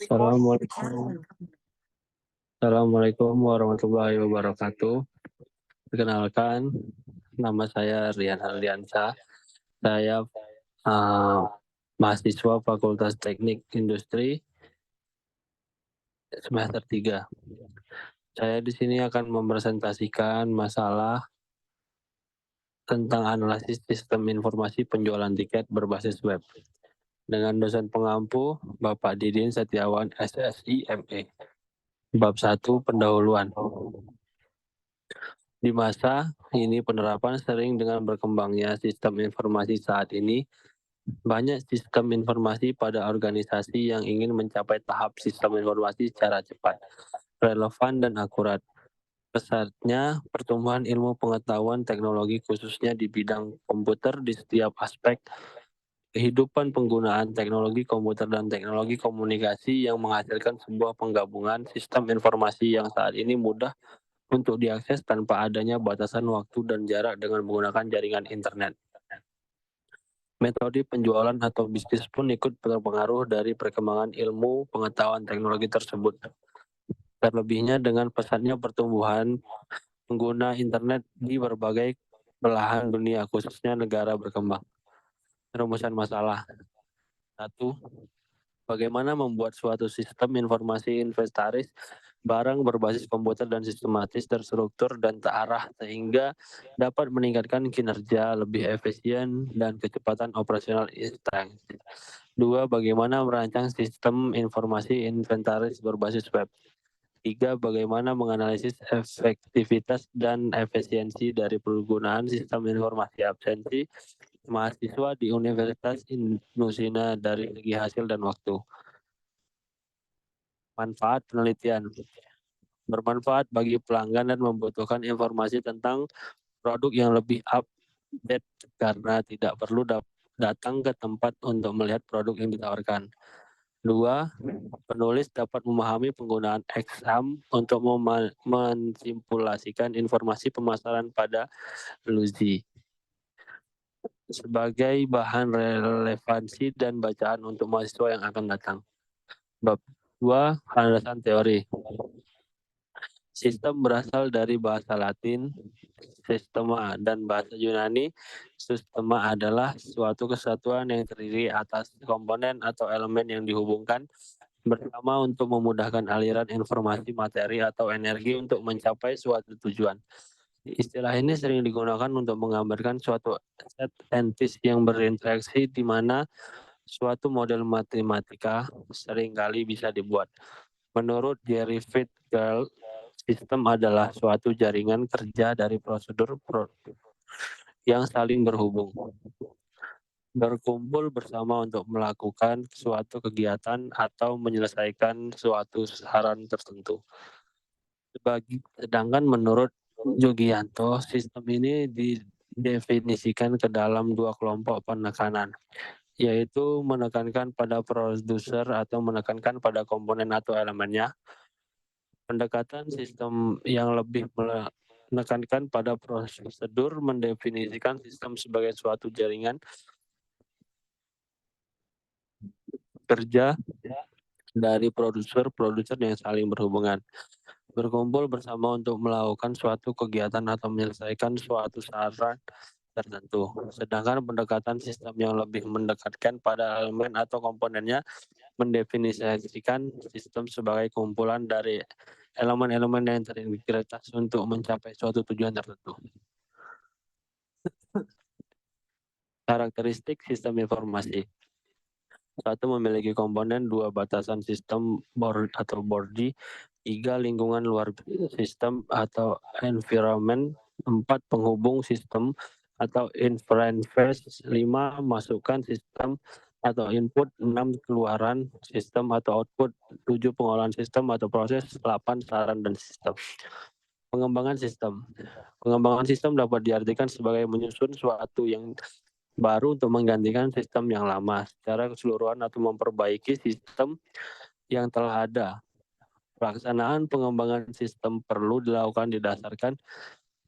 Assalamualaikum. Assalamualaikum warahmatullahi wabarakatuh. Perkenalkan, nama saya Rian Ardiansyah. Saya mahasiswa Fakultas Teknik Industri semester 3. Saya di sini akan mempresentasikan masalah tentang analisis sistem informasi penjualan tiket berbasis web dengan dosen pengampu Bapak Didin Setiawan SSI ME. Bab 1 pendahuluan. Di masa ini penerapan sering dengan berkembangnya sistem informasi saat ini, banyak sistem informasi pada organisasi yang ingin mencapai tahap sistem informasi secara cepat, relevan, dan akurat. Pesatnya pertumbuhan ilmu pengetahuan teknologi khususnya di bidang komputer di setiap aspek kehidupan penggunaan teknologi komputer dan teknologi komunikasi yang menghasilkan sebuah penggabungan sistem informasi yang saat ini mudah untuk diakses tanpa adanya batasan waktu dan jarak dengan menggunakan jaringan internet. Metode penjualan atau bisnis pun ikut terpengaruh dari perkembangan ilmu pengetahuan teknologi tersebut. Terlebihnya dengan pesatnya pertumbuhan pengguna internet di berbagai belahan dunia, khususnya negara berkembang. Rumusan masalah. 1. Bagaimana membuat suatu sistem informasi inventaris barang berbasis komputer dan sistematis, terstruktur, dan terarah sehingga dapat meningkatkan kinerja lebih efisien dan kecepatan operasional instansi. 2. Bagaimana merancang sistem informasi inventaris berbasis web. 3. Bagaimana menganalisis efektivitas dan efisiensi dari penggunaan sistem informasi absensi mahasiswa di Universitas Indonesia dari segi hasil dan waktu. Manfaat penelitian. Bermanfaat bagi pelanggan dan membutuhkan informasi tentang produk yang lebih update karena tidak perlu datang ke tempat untuk melihat produk yang ditawarkan. 2. Penulis dapat memahami penggunaan exam untuk mensimulasikan informasi pemasaran pada LUZI sebagai bahan relevansi dan bacaan untuk mahasiswa yang akan datang. Bab 2. Landasan teori. Sistem berasal dari bahasa Latin, sistema, dan bahasa Yunani. Sistema adalah suatu kesatuan yang terdiri atas komponen atau elemen yang dihubungkan bersama untuk memudahkan aliran informasi, materi, atau energi untuk mencapai suatu tujuan. Istilah ini sering digunakan untuk menggambarkan suatu set entis yang berinteraksi di mana suatu model matematika seringkali bisa dibuat. Menurut Jerry Fitzgerald, sistem adalah suatu jaringan kerja dari prosedur yang saling berhubung, berkumpul bersama untuk melakukan suatu kegiatan atau menyelesaikan suatu saran tertentu. Sedangkan menurut Jugianto, sistem ini didefinisikan ke dalam dua kelompok penekanan, yaitu menekankan pada produser atau menekankan pada komponen atau elemennya. Pendekatan sistem yang lebih menekankan pada prosedur mendefinisikan sistem sebagai suatu jaringan kerja dari produser yang saling berhubungan, berkumpul bersama untuk melakukan suatu kegiatan atau menyelesaikan suatu saran tertentu. Sedangkan pendekatan sistem yang lebih mendekatkan pada elemen atau komponennya mendefinisikan sistem sebagai kumpulan dari elemen-elemen yang terintegritas untuk mencapai suatu tujuan tertentu. Karakteristik sistem informasi. 1. Memiliki komponen. 2. Batasan sistem atau body. 3. Lingkungan luar sistem atau environment. 4. Penghubung sistem atau interface. 5. Masukan sistem atau input. 6. Keluaran sistem atau output. 7. Pengolahan sistem atau proses. 8. Saran dan sistem. Pengembangan sistem. Pengembangan sistem dapat diartikan sebagai menyusun suatu yang baru untuk menggantikan sistem yang lama secara keseluruhan atau memperbaiki sistem yang telah ada. Pelaksanaan pengembangan sistem perlu dilakukan didasarkan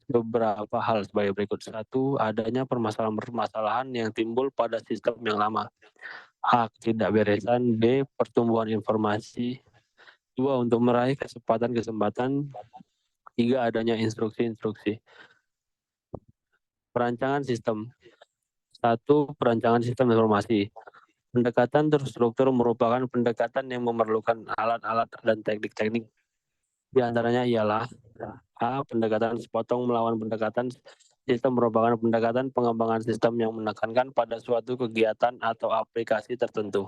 beberapa hal sebagai berikut. 1. Adanya permasalahan-permasalahan yang timbul pada sistem yang lama. A. Ketidakberesan. B. Pertumbuhan informasi. 2. Untuk meraih kesempatan. 3. Adanya instruksi-instruksi. Perancangan sistem. 1. Perancangan sistem informasi. Pendekatan terstruktur merupakan pendekatan yang memerlukan alat-alat dan teknik-teknik. Di antaranya ialah A. Pendekatan sepotong melawan pendekatan sistem merupakan pendekatan pengembangan sistem yang menekankan pada suatu kegiatan atau aplikasi tertentu.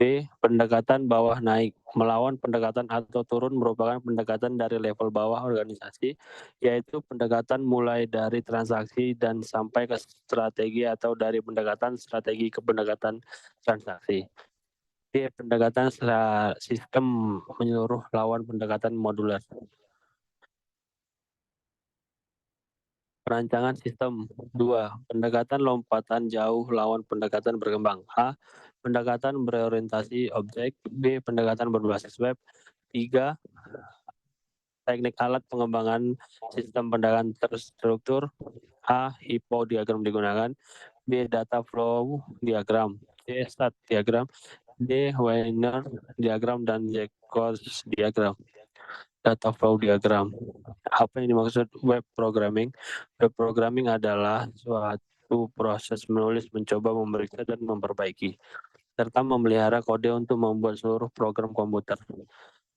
B. Pendekatan bawah naik melawan pendekatan atau turun merupakan pendekatan dari level bawah organisasi, yaitu pendekatan mulai dari transaksi dan sampai ke strategi atau dari pendekatan strategi ke pendekatan transaksi. D. Pendekatan sistem menyeluruh lawan pendekatan modular. Perancangan sistem. 2. Pendekatan lompatan jauh lawan pendekatan berkembang. A. Pendekatan berorientasi objek. B. Pendekatan berbasis web. 3. Teknik alat pengembangan sistem pendekatan terstruktur. A. Hypo diagram digunakan. B. Data flow diagram. C. Stat diagram. D. Wiener diagram dan Jacobs diagram. Data flow diagram. Apa yang dimaksud web programming? Web programming adalah suatu proses menulis, mencoba, memeriksa, dan memperbaiki, serta memelihara kode untuk membuat seluruh program komputer.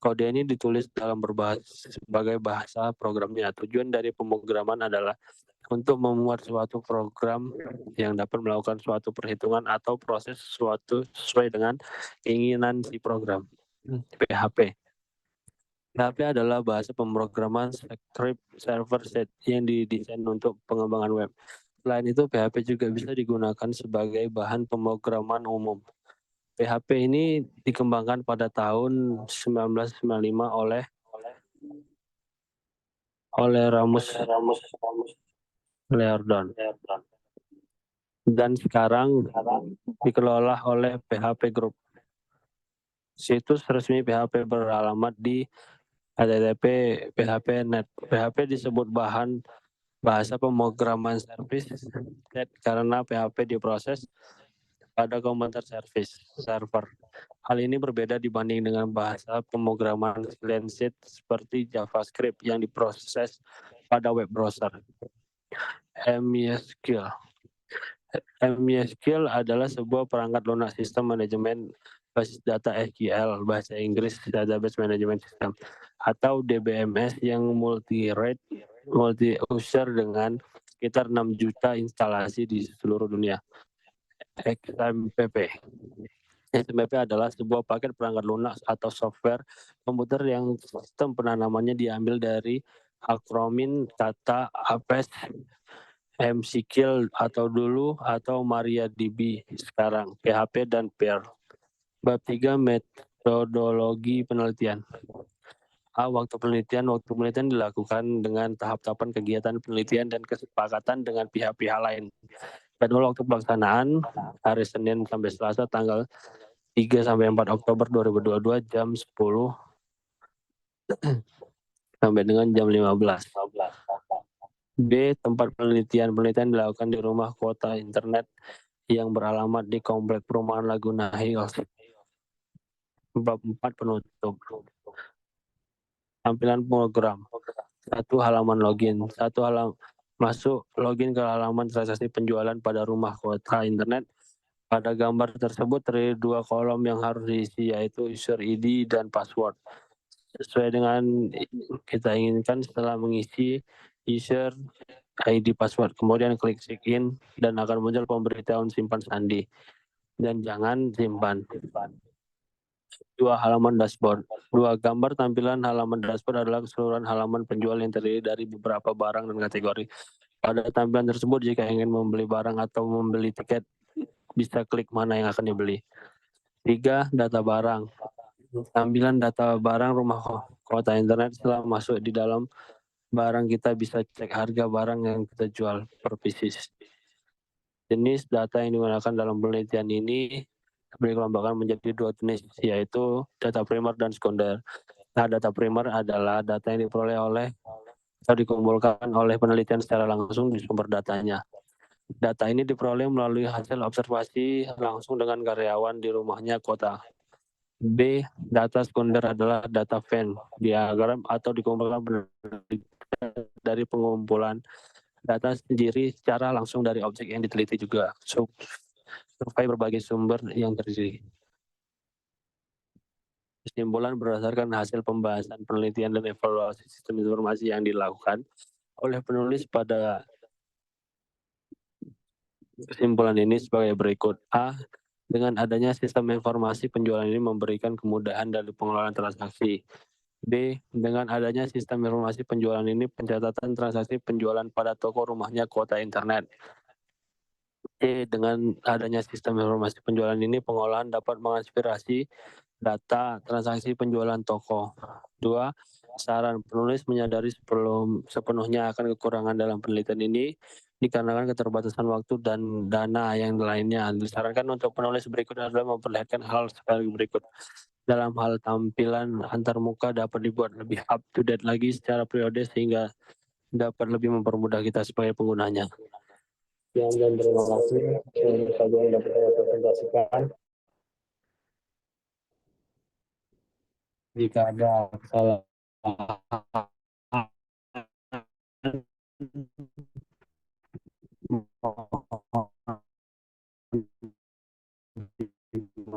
Kode ini ditulis dalam berbagai bahasa programnya. Tujuan dari pemrograman adalah untuk membuat suatu program yang dapat melakukan suatu perhitungan atau proses sesuatu sesuai dengan keinginan si program. PHP. PHP adalah bahasa pemrograman script server set yang didesain untuk pengembangan web. Selain itu, PHP juga bisa digunakan sebagai bahan pemrograman umum. PHP ini dikembangkan pada tahun 1995 oleh Ramus Leerdon dan sekarang dikelola oleh PHP Group. Situs resmi PHP beralamat di http://php.net. PHP disebut bahasa pemrograman service set karena PHP diproses pada komputer server. Hal ini berbeda dibanding dengan bahasa pemrograman client side seperti JavaScript yang diproses pada web browser. MySQL adalah sebuah perangkat lunak sistem manajemen basis data SQL, bahasa Inggris Database Management System, atau DBMS yang multi-rate, multi-user dengan sekitar 6 juta instalasi di seluruh dunia. XMPP. XMPP adalah sebuah paket perangkat lunak atau software komputer yang sistem penanamannya diambil dari akronim kata APES, MySQL atau MariaDB sekarang, PHP dan Perl. Bab 3 metodologi penelitian. A. Waktu penelitian dilakukan dengan tahap-tahapan kegiatan penelitian dan kesepakatan dengan pihak-pihak lain. Jadwal waktu pelaksanaan hari Senin sampai Selasa tanggal 3 sampai 4 Oktober 2022 jam 10 sampai dengan jam 15. B. Tempat penelitian dilakukan di rumah kuota internet yang beralamat di Komplek Perumahan Laguna Hills. Bab 4 penutup. Tampilan program. 1. Halaman login. Masuk login ke halaman transaksi penjualan pada rumah kuota internet. Pada gambar tersebut terdiri 2 kolom yang harus diisi, yaitu user ID dan password. Sesuai dengan kita inginkan, setelah mengisi user ID password, kemudian klik sign in dan akan muncul pemberitahuan simpan sandi dan jangan simpan. 2. Halaman dashboard. 2. Gambar tampilan halaman dashboard adalah keseluruhan halaman penjual yang terdiri dari beberapa barang dan kategori. Pada tampilan tersebut, jika ingin membeli barang atau membeli tiket, bisa klik mana yang akan dibeli. 3. Data barang. Tampilan data barang rumah kuota internet. Setelah masuk di dalam barang, kita bisa cek harga barang yang kita jual per pieces. Jenis data yang digunakan dalam penelitian ini dikelompokkan menjadi 2 jenis, yaitu data primer dan sekunder. Nah, data primer adalah data yang diperoleh atau dikumpulkan oleh penelitian secara langsung di sumber datanya. Data ini diperoleh melalui hasil observasi langsung dengan karyawan di rumahnya kota. B. Data sekunder adalah data Venn diagram atau dikumpulkan dari pengumpulan data sendiri secara langsung dari objek yang diteliti juga. Survei berbagai sumber yang terdiri. Kesimpulan berdasarkan hasil pembahasan penelitian dan evaluasi sistem informasi yang dilakukan oleh penulis pada kesimpulan ini sebagai berikut. A. Dengan adanya sistem informasi penjualan ini memberikan kemudahan dari pengelolaan transaksi. B. Dengan adanya sistem informasi penjualan ini pencatatan transaksi penjualan pada toko rumahnya kuota internet. C. Dengan adanya sistem informasi penjualan ini pengolahan dapat menginspirasi data transaksi penjualan toko. 2. Saran penulis menyadari sepenuhnya akan kekurangan dalam penelitian ini dikarenakan keterbatasan waktu dan dana yang lainnya. Disarankan untuk penulis berikut adalah memperlihatkan hal sebagai berikut. Dalam hal tampilan antarmuka dapat dibuat lebih up to date lagi secara periode sehingga dapat lebih mempermudah kita sebagai penggunanya. Sekian dan terima kasih. Ini saja yang dapat saya presentasikan. Jika ada kesalahan